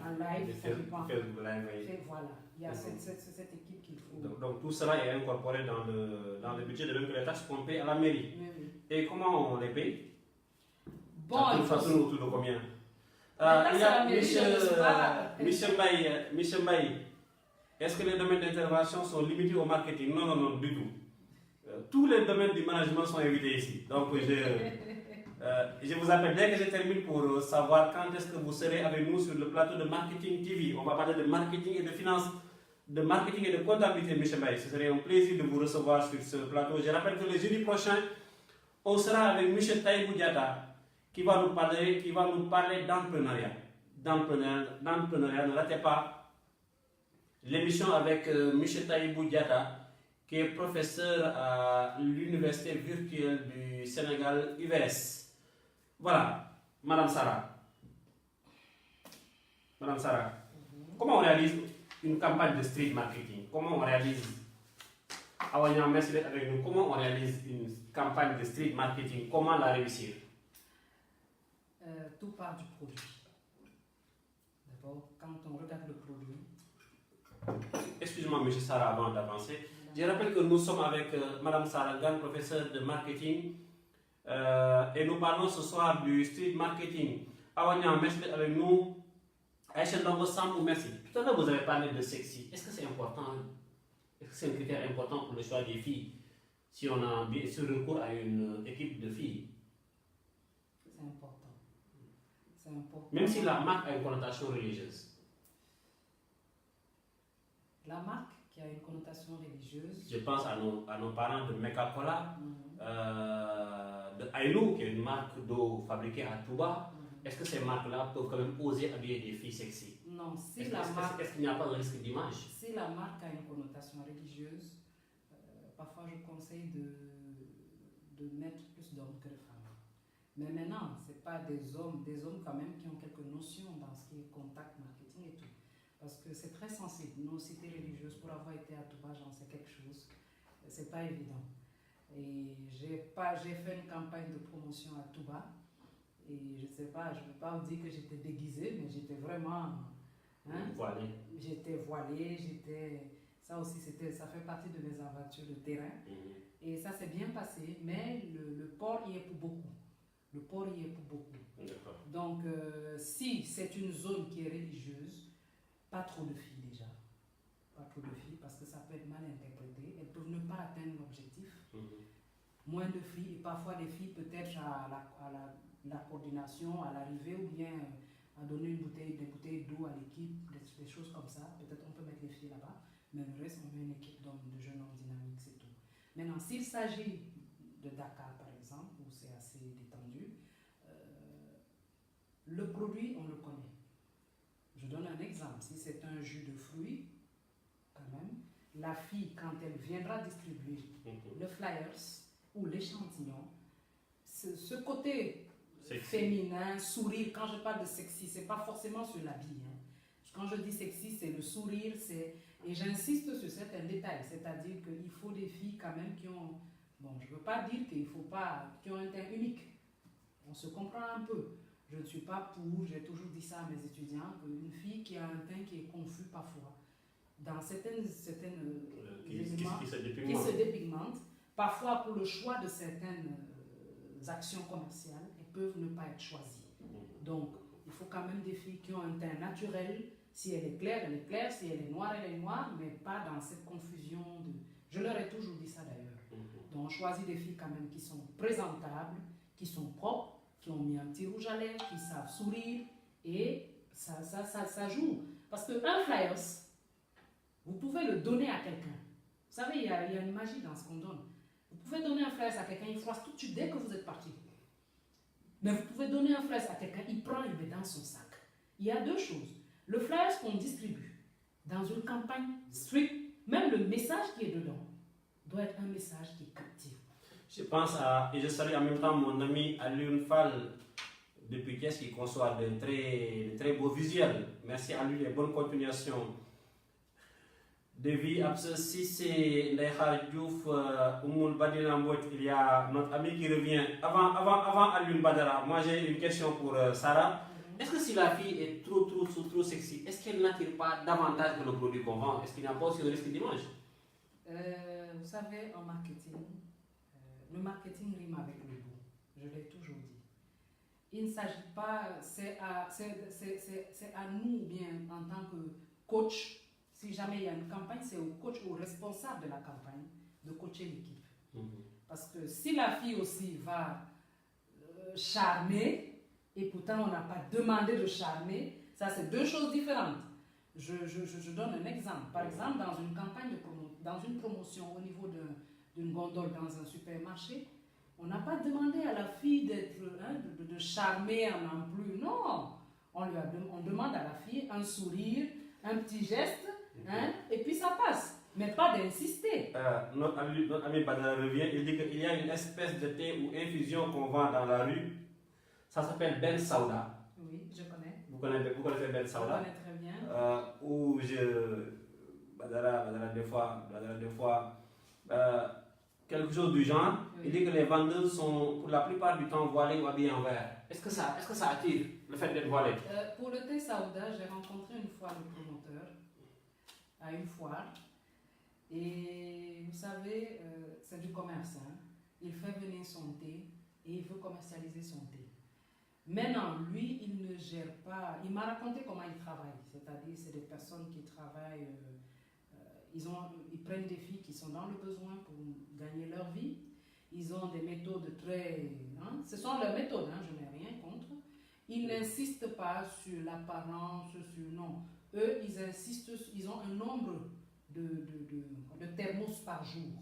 ça dépend. Voilà, il y a cette équipe qu'il faut. Donc tout cela est incorporé dans le budget de même que les taxes qu'on paye à la mairie. Oui. Et comment on les paye? Bon, ça tourne autour de combien? Il y a Michel Mbaye. Est-ce que les domaines d'intervention sont limités au marketing? Non, du tout. Tous les domaines du management sont invités ici. Donc, je vous appelle dès que je termine pour savoir quand est-ce que vous serez avec nous sur le plateau de Marketing TV. On va parler de marketing et de finance, de marketing et de comptabilité, M. Mbaye. Ce serait un plaisir de vous recevoir sur ce plateau. Je rappelle que le jeudi prochain, on sera avec M. Taïbou Diatta qui va nous parler d'entrepreneuriat. D'entrepreneuriat, ne ratez pas l'émission avec M. Taïbou Diatta, qui est professeur à l'Université virtuelle du Sénégal, UVS. Voilà, Madame Sarah. Comment on réalise une campagne de street marketing? Comment on réalise, Awanya, merci d'être avec nous, comment on réalise une campagne de street marketing? Comment la réussir? Tout part du produit. D'abord, quand on regarde le produit, excusez-moi, M. Sarah, avant d'avancer. Je rappelle que nous sommes avec Mme Sarah Gan, professeure de marketing, et nous parlons ce soir du street marketing. Awanya, merci d'être avec nous. Aïcha Ndongo Sambou, merci. Tout à l'heure, vous avez parlé de sexy. Est-ce que c'est important? Est-ce que c'est un critère important pour le choix des filles si on a recours à une équipe de filles? C'est important. Même si la marque a une connotation religieuse. La marque qui a une connotation religieuse. Je pense à nos parents de Meka Kola, de Aïlou, qui est une marque d'eau fabriquée à Touba. Est-ce que ces marques-là peuvent quand même oser habiller des filles sexy? Non, si est-ce qu'il n'y a pas de risque d'image? Si la marque a une connotation religieuse, parfois je conseille de mettre plus d'hommes que de femmes. Mais maintenant, ce n'est pas des hommes quand même qui ont quelques notions dans ce qui est contact marketing et tout. Parce que c'est très sensible. Nos cités religieuses, pour avoir été à Touba, j'en sais quelque chose. C'est pas évident. Et j'ai fait une campagne de promotion à Touba. Et je sais pas, je ne veux pas vous dire que j'étais déguisée, mais j'étais vraiment... Voilée. J'étais voilée, ça aussi, ça fait partie de mes aventures de terrain. Et ça s'est bien passé, mais le port y est pour beaucoup. Le port y est pour beaucoup. Donc, si c'est une zone qui est religieuse, pas trop de filles déjà. Pas trop de filles, parce que ça peut être mal interprété. Elles peuvent ne pas atteindre l'objectif. Moins de filles, et parfois des filles peut-être à la coordination, à l'arrivée, ou bien à donner des bouteilles d'eau à l'équipe, des choses comme ça. Peut-être on peut mettre les filles là-bas, mais le reste, on met une équipe de jeunes hommes dynamiques, c'est tout. Maintenant, s'il s'agit de Dakar, par exemple, où c'est assez détendu, le produit, on le connaît. Je donne un exemple. Si c'est un jus de fruits, quand même, la fille, quand elle viendra distribuer le flyers ou l'échantillon, ce côté féminin, sourire, quand je parle de sexy, c'est pas forcément sur l'habit. Quand je dis sexy, c'est le sourire, et j'insiste sur certains détails, c'est-à-dire qu'il faut des filles quand même qui ont, bon, je veux pas dire qu'il faut pas, qui ont un teint unique. On se comprend un peu. Je ne suis pas pour, j'ai toujours dit ça à mes étudiants, qu'une fille qui a un teint qui est confus parfois, dans certaines éléments qui se dépigmentent, parfois pour le choix de certaines actions commerciales, elles peuvent ne pas être choisies. Donc, il faut quand même des filles qui ont un teint naturel. Si elle est claire, elle est claire. Si elle est noire, elle est noire, mais pas dans cette confusion de... Je leur ai toujours dit ça d'ailleurs. Donc, on choisit des filles quand même qui sont présentables, qui sont propres, qui ont mis un petit rouge à lèvres, qui savent sourire, et ça joue. Parce qu'un flyers, vous pouvez le donner à quelqu'un. Vous savez, il y a une magie dans ce qu'on donne. Vous pouvez donner un flyers à quelqu'un, il froisse tout de suite dès que vous êtes parti. Mais vous pouvez donner un flyers à quelqu'un, il prend, il met dans son sac. Il y a deux choses. Le flyers qu'on distribue dans une campagne stricte, même le message qui est dedans, doit être un message qui captive. Je pense et je salue en même temps mon ami Alioune Fall depuis Thiès qui conçoit de très beaux visuels. Merci à lui et bonne continuation. Devi Abse, si c'est Leïkhar Diouf, Oumoul Badina Mbouet, il y a notre ami qui revient. Avant Alioune Badara, moi j'ai une question pour Sarah. Est-ce que si la fille est trop sexy, est-ce qu'elle n'attire pas davantage que le produit qu'on vend? Est-ce qu'il n'y a pas aussi de risque d'image? Vous savez, en marketing, le marketing rime avec le goût. Je l'ai toujours dit. Il ne s'agit pas, c'est à nous, bien en tant que coach, si jamais il y a une campagne, c'est au coach, au responsable de la campagne, de coacher l'équipe. Parce que si la fille aussi va charmer, et pourtant on n'a pas demandé de charmer, ça c'est deux choses différentes. Je donne un exemple. Par exemple, dans une campagne dans une promotion au niveau d'une gondole dans un supermarché, on n'a pas demandé à la fille de charmer en plus. Non, on demande à la fille un sourire, un petit geste, et puis ça passe. Mais pas d'insister. Notre ami Badara revient, il dit qu'il y a une espèce de thé ou infusion qu'on vend dans la rue. Ça s'appelle Ben Saouda. Oui, je connais. Vous connaissez Ben Saouda? Je connais très bien. Où Badara des fois, quelque chose du genre. Oui. Il dit que les vendeuses sont pour la plupart du temps voilées ou habillées en vert. Est-ce que ça attire le fait d'être voilé? Pour le thé Saouda, j'ai rencontré une fois le promoteur à une foire. Et vous savez, c'est du commerce. Il fait venir son thé et il veut commercialiser son thé. Maintenant, lui, il ne gère pas. Il m'a raconté comment il travaille. C'est-à-dire, c'est des personnes qui travaillent. Ils prennent des filles qui sont dans le besoin pour gagner leur vie. Ils ont des méthodes très... ce sont leurs méthodes, je n'ai rien contre. Ils n'insistent pas sur l'apparence, non. Eux, ils insistent, ils ont un nombre de thermos par jour.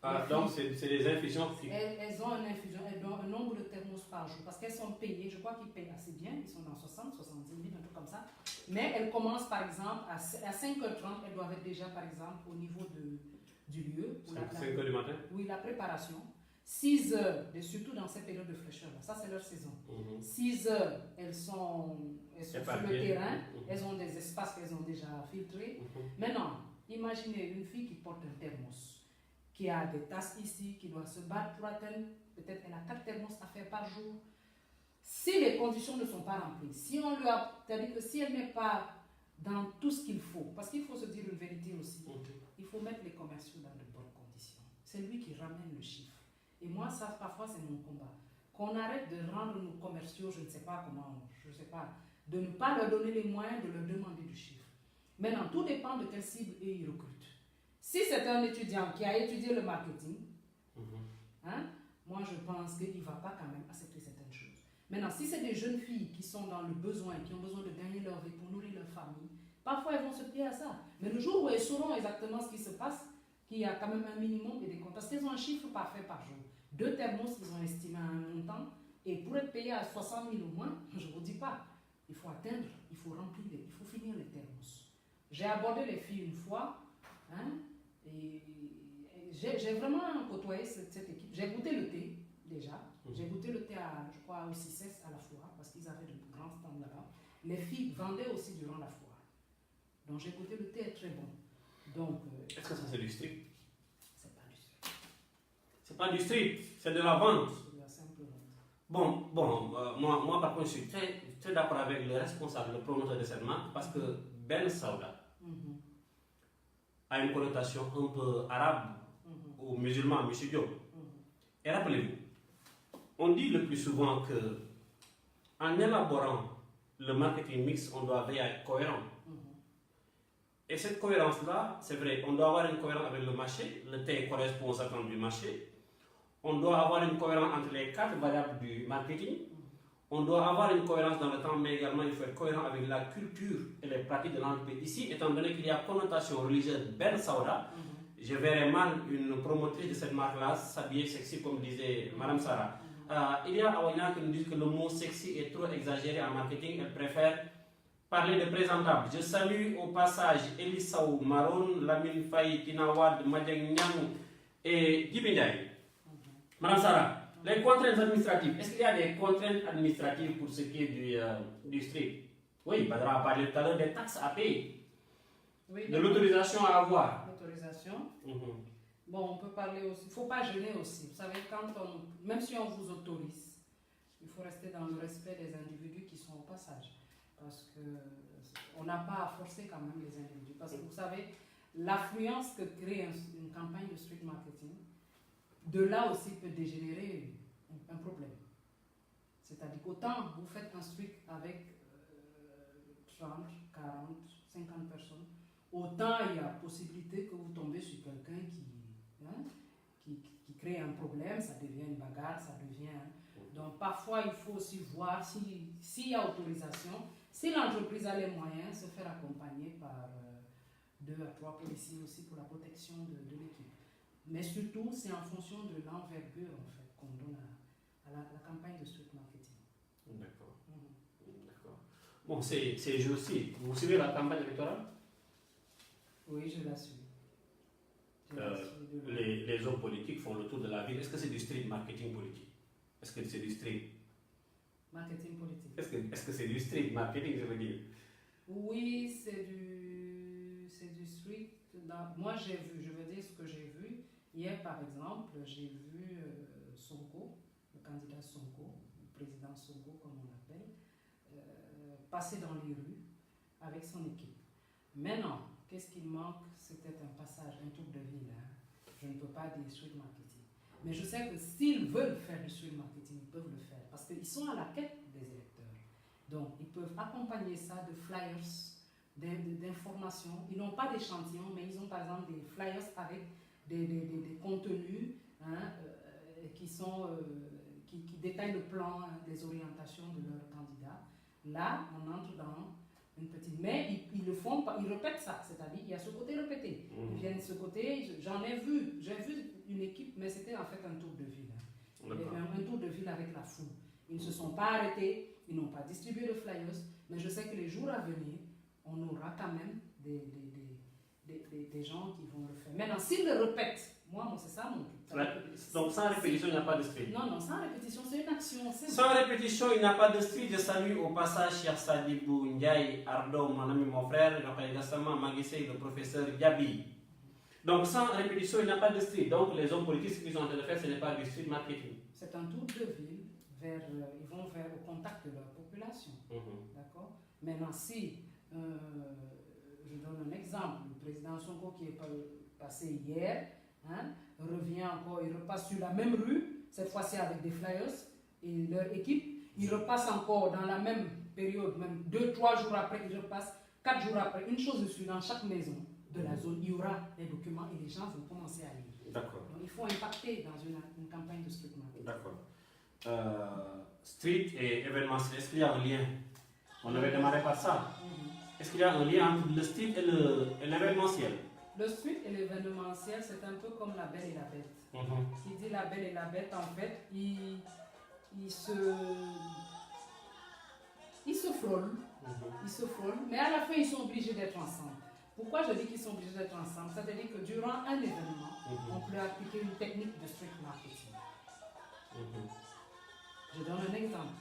Ah, donc c'est des infusions qui... Elles ont une infusion, elles ont un nombre de thermos par jour parce qu'elles sont payées, je crois qu'ils payent assez bien, ils sont dans 60, 70 000, un truc comme ça. Mais elles commencent par exemple à 5h30, elles doivent être déjà par exemple au niveau du lieu. 5h du matin? Oui, la préparation. 6 heures, et surtout dans ces périodes de fraîcheur, ça c'est leur saison. 6 heures, elles sont sur le terrain, elles ont des espaces qu'elles ont déjà filtrés. Maintenant, imaginez une fille qui porte un thermos, qui a des tasses ici, qui doit se battre pour atteindre, peut-être elle a 4 thermos à faire par jour. Si les conditions ne sont pas remplies, si on lui a, c'est-à-dire que si elle n'est pas dans tout ce qu'il faut, parce qu'il faut se dire une vérité aussi, il faut mettre les commerciaux dans de bonnes conditions. C'est lui qui ramène le chiffre. Et moi, ça, parfois, c'est mon combat. Qu'on arrête de rendre nos commerciaux, je ne sais pas comment, je ne sais pas, de ne pas leur donner les moyens de leur demander du chiffre. Maintenant, tout dépend de quelle cible ils recrutent. Si c'est un étudiant qui a étudié le marketing, hein, moi je pense qu'il ne va pas quand même accepter certaines choses. Maintenant, si c'est des jeunes filles qui sont dans le besoin, qui ont besoin de gagner leur vie pour nourrir leur famille, parfois elles vont se plier à ça. Mais le jour où elles sauront exactement ce qui se passe, qu'il y a quand même un minimum et des comptes, parce qu'elles ont un chiffre parfait par jour. 2 thermos qu'ils ont estimé à un montant, et pour être payé à 60 000 au moins, je ne vous dis pas, il faut atteindre, il faut remplir, il faut finir les thermos. J'ai abordé les filles une fois, hein, et j'ai vraiment côtoyé cette équipe. J'ai goûté le thé déjà. J'ai goûté le thé à, je crois, au 6S à la foire, parce qu'ils avaient de grands stands là-bas. Les filles vendaient aussi durant la foire. Donc j'ai goûté le thé, est très bon. Donc, est-ce que ça c'est du street? C'est pas du street. C'est pas du street, c'est de la vente. C'est de la simple vente. Moi par contre je suis très d'accord avec le responsable, le promoteur de cette marque, parce que Ben Saouda a une connotation un peu arabe ou musulman, M. Diop. Et rappelez-vous, on dit le plus souvent que en élaborant le marketing mix, on doit veiller à être cohérent. Et cette cohérence-là, c'est vrai, on doit avoir une cohérence avec le marché, le thé correspond aux attentes du marché, on doit avoir une cohérence entre les 4 variables du marketing, on doit avoir une cohérence dans le temps, mais également il faut être cohérent avec la culture et les pratiques de l'entreprise. Ici, étant donné qu'il y a connotation religieuse Ben Saouda, je verrais mal une promotrice de cette marque-là s'habiller sexy comme disait Madame Sarah. Il y a Awina qui nous dit que le mot sexy est trop exagéré en marketing, elle préfère parler de présentable. Je salue au passage Elissaou, Maron, Lamine Faye, Tinawad, Madjang Nyang et Djibindiaï. Madame Sarah, les contraintes administratives, est-ce qu'il y a des contraintes administratives pour ce qui est du street? Oui, Badra a parlé tout à l'heure des taxes à payer, oui, de l'autorisation à avoir. L'autorisation. Bon, on peut parler aussi, il ne faut pas gêner aussi. Vous savez, même si on vous autorise, il faut rester dans le respect des individus qui sont au passage. Parce qu'on n'a pas à forcer quand même les individus. Parce que vous savez, l'affluence que crée une campagne de street marketing, de là aussi peut dégénérer un problème. C'est-à-dire qu'autant vous faites un street avec 30, 40, 50 personnes, autant il y a possibilité que vous tombez sur quelqu'un qui crée un problème, ça devient une bagarre, ça devient... Donc parfois il faut aussi voir s'il y a autorisation, si l'entreprise a les moyens, se faire accompagner par 2 à 3 policiers aussi pour la protection de l'équipe. Mais surtout, c'est en fonction de l'envergure en fait, qu'on donne à la campagne de street marketing. D'accord. D'accord. Bon, c'est jeu aussi. Vous suivez la campagne électorale? Oui, je la suis. Les hommes politiques font le tour de la ville. Est-ce que c'est du street marketing politique? Est-ce que c'est du street marketing politique? Est-ce que c'est du street marketing, je veux dire? Oui, c'est du street. Moi, j'ai vu, je veux dire ce que j'ai vu. Hier, par exemple, j'ai vu Sonko, le candidat Sonko, le président Sonko, comme on l'appelle, passer dans les rues avec son équipe. Maintenant, qu'est-ce qu'il manque? C'était un passage, un tour de ville. Hein. Je ne peux pas dire street marketing. Mais je sais que s'ils veulent faire du street marketing, ils peuvent le faire. Parce qu'ils sont à la quête des électeurs. Donc, ils peuvent accompagner ça de flyers, d'informations. Ils n'ont pas d'échantillons, mais ils ont par exemple des flyers avec des contenus qui détaillent le plan, les orientations de leurs candidats. Là, on entre dans une petite. Mais ils le font, ils répètent ça, c'est-à-dire il y a ce côté répété. Ils viennent de ce côté, j'ai vu une équipe, mais c'était en fait un tour de ville. Un tour de ville avec la foule. Ils ne se sont pas arrêtés, ils n'ont pas distribué de flyers, mais je sais que les jours à venir, on aura quand même des gens qui vont le faire. Maintenant, s'ils le répètent, moi c'est ça mon truc. Donc sans répétition, il n'y a pas de street. Non, sans répétition, c'est une action. Sans répétition, il n'y a pas de street. Je salue au passage Cheikh Sadibou Ndiaye Ardo, mon ami, mon frère, je rappelle récemment Maguissé, le professeur Diaby. Donc sans répétition, il n'y a pas de street. Donc les hommes politiques, ce qu'ils sont en train de faire, ce n'est pas du street marketing. C'est un tour de ville, ils vont vers au contact de leur population. D'accord. Maintenant, si, je donne un exemple, le président Sonko qui est passé hier, revient encore, il repasse sur la même rue, cette fois-ci avec des flyers, et leur équipe, ils repassent encore dans la même période, même 2-3 jours après, ils repassent, 4 jours après, une chose de suite, dans chaque maison de la zone, il y aura des documents et les gens vont commencer à lire. D'accord. Donc il faut impacter dans une campagne de street marketing. D'accord. Street et événementiel, est-ce qu'il y a un lien? On avait démarré par ça. Est-ce qu'il y a un lien entre le street et l'événementiel? Le street et l'événementiel, c'est un peu comme la Belle et la Bête. Qui dit la Belle et la Bête, en fait, ils se frôlent. Ils se frôlent, mais à la fin, ils sont obligés d'être ensemble. Pourquoi je dis qu'ils sont obligés d'être ensemble? C'est-à-dire que durant un événement, on peut appliquer une technique de street marketing. Je donne un exemple.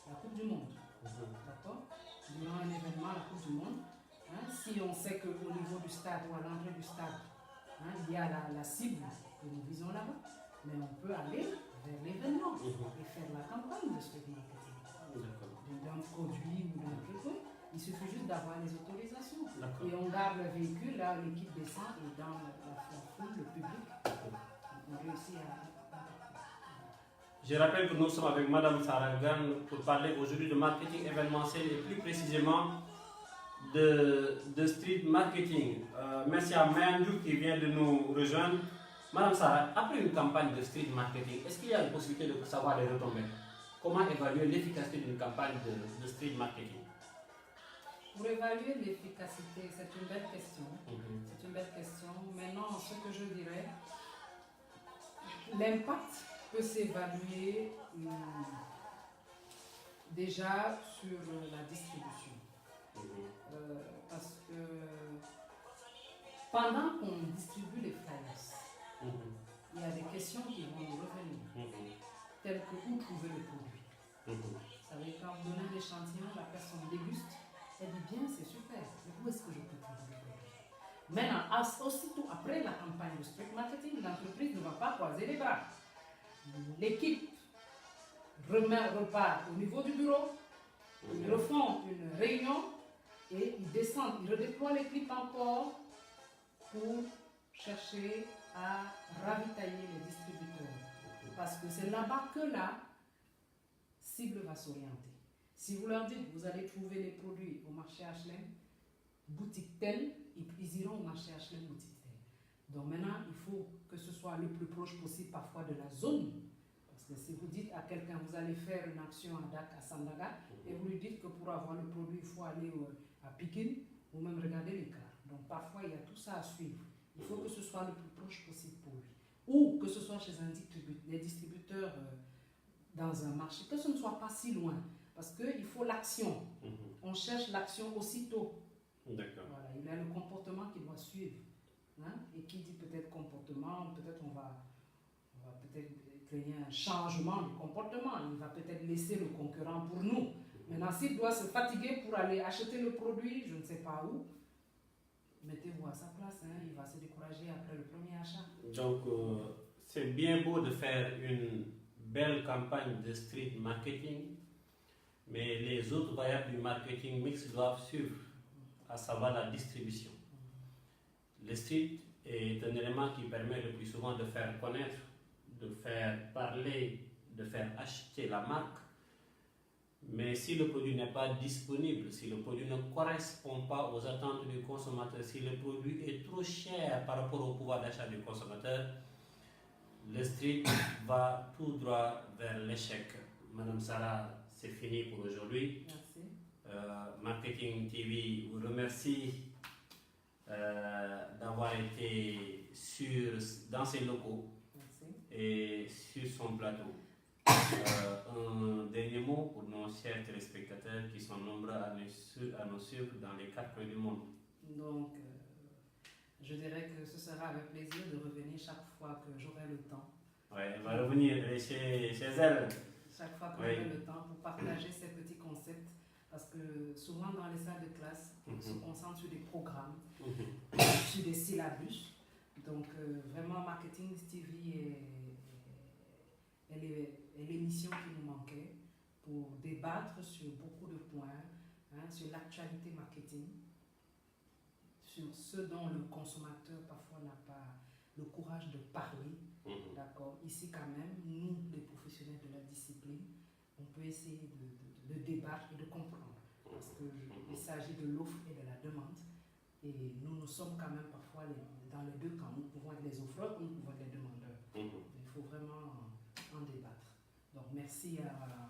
La Coupe du Monde. D'accord? Durant un événement, la Coupe du Monde, si on sait qu'au niveau du stade ou à l'entrée du stade, il y a la cible que nous visons là-bas, mais on peut aller vers l'événement et faire la campagne de street marketing. D'un produit ou d'un truc. Il suffit juste d'avoir les autorisations. Et on garde le véhicule, là, l'équipe descend et dans la foule, le public, on réussit à. Je rappelle que nous sommes avec Madame Sarah Gan pour parler aujourd'hui de marketing événementiel et plus précisément de street marketing. Merci à Mayandou qui vient de nous rejoindre. Madame Sarah, après une campagne de street marketing, est-ce qu'il y a une possibilité de savoir les retombées? Comment évaluer l'efficacité d'une campagne de street marketing? Pour évaluer l'efficacité, c'est une belle question. C'est une belle question. Maintenant, ce que je dirais, l'impact peut s'évaluer déjà sur la distribution. Parce que pendant qu'on distribue les flyers, il y a des questions qui vont nous revenir, telles que où trouver le produit. Vous savez, quand vous donnez un échantillon, la personne déguste, elle dit bien, c'est super, mais où est-ce que je peux trouver le produit? Maintenant, aussitôt après la campagne de street marketing, l'entreprise ne va pas croiser les bras. L'équipe repart au niveau du bureau, ils refont une réunion et ils descendent, ils redéploient l'équipe encore pour chercher à ravitailler les distributeurs. Parce que c'est là-bas que la cible va s'orienter. Si vous leur dites, vous allez trouver les produits au marché HLM, boutique telle, ils iront au marché HLM, boutique telle. Donc maintenant, il faut que ce soit le plus proche possible parfois de la zone. Parce que si vous dites à quelqu'un, vous allez faire une action à Dak, à Sandaga, et vous lui dites que pour avoir le produit, il faut aller à Pikin, ou même regarder l'écart. Donc parfois, il y a tout ça à suivre. Il faut que ce soit le plus proche possible pour lui. Ou que ce soit chez des distributeurs dans un marché, que ce ne soit pas si loin. Parce qu'il faut l'action. On cherche l'action aussitôt. D'accord. Voilà, il y a le comportement qu'il doit suivre. Et qui dit peut-être comportement, peut-être on va peut-être créer un changement du comportement. Il va peut-être laisser le concurrent pour nous. Maintenant, s'il doit se fatiguer pour aller acheter le produit, je ne sais pas où, mettez-vous à sa place. Il va se décourager après le premier achat. Donc, c'est bien beau de faire une belle campagne de street marketing, mais les autres variables du marketing mix doivent suivre, à savoir la distribution. Le street est un élément qui permet le plus souvent de faire connaître, de faire parler, de faire acheter la marque. Mais si le produit n'est pas disponible, si le produit ne correspond pas aux attentes du consommateur, si le produit est trop cher par rapport au pouvoir d'achat du consommateur, le street va tout droit vers l'échec. Madame Sarah, c'est fini pour aujourd'hui. Merci. Marketing TV vous remercie d'avoir été dans ses locaux. Merci. Et sur son plateau. Un dernier mot pour nos chers téléspectateurs qui sont nombreux à nous suivre dans les 4 coins du monde. Donc, je dirais que ce sera avec plaisir de revenir chaque fois que j'aurai le temps. Oui, elle va revenir chez elle. Chaque fois que j'aurai le temps pour partager ces petits concepts. Parce que souvent dans les salles de classe, on se concentre sur des programmes, sur des syllabus. Donc, vraiment, Marketing TV est l'émission qui nous manquait pour débattre sur beaucoup de points, sur l'actualité marketing, sur ce dont le consommateur parfois n'a pas le courage de parler. D'accord. Ici, quand même, nous, les professionnels de la discipline, on peut essayer de débattre et de comprendre. Parce qu'il s'agit de l'offre et de la demande. Et nous sommes quand même parfois dans les deux camps. Nous pouvons être les offreurs ou nous pouvons être les demandeurs. Il faut vraiment en débattre. Donc merci à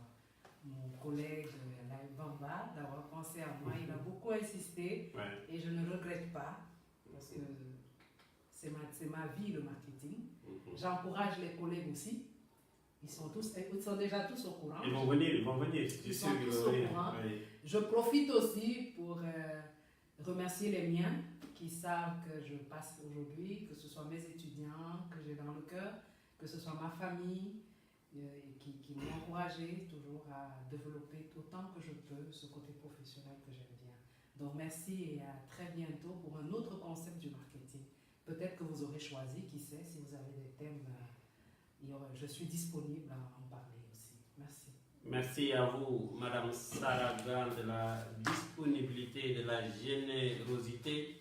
mon collègue Laïb Bamba d'avoir pensé à moi. Il a beaucoup insisté et je ne regrette pas parce que c'est ma vie le marketing. J'encourage les collègues aussi. Ils sont déjà tous au courant. Ils vont venir. Ils sont tous au courant. Oui. Je profite aussi pour remercier les miens qui savent que je passe aujourd'hui, que ce soit mes étudiants que j'ai dans le cœur, que ce soit ma famille qui m'ont encouragé toujours à développer autant que je peux ce côté professionnel que j'aime bien. Donc merci et à très bientôt pour un autre concept du marketing. Peut-être que vous aurez choisi, qui sait, si vous avez des thèmes, je suis disponible à en parler aussi. Merci. Merci à vous, Madame Sarah Grant, de la disponibilité, de la générosité.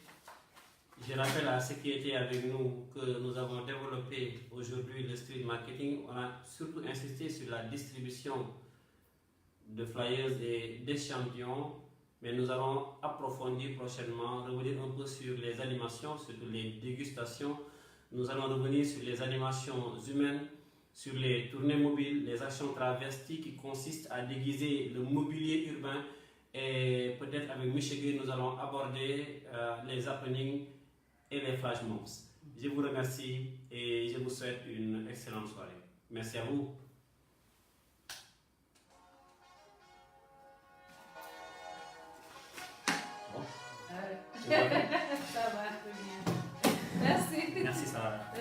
Je rappelle à ceux qui étaient avec nous que nous avons développé aujourd'hui le street marketing. On a surtout insisté sur la distribution de flyers et d'échantillons, mais nous allons approfondir prochainement, revenir un peu sur les animations, surtout les dégustations. Nous allons revenir sur les animations humaines, sur les tournées mobiles, les actions travesties qui consistent à déguiser le mobilier urbain. Et peut-être avec Michel Guy, nous allons aborder les happenings et les flash mobs. Je vous remercie et je vous souhaite une excellente soirée. Merci à vous. Bon. Ça va, très bien. Merci. Merci Sarah.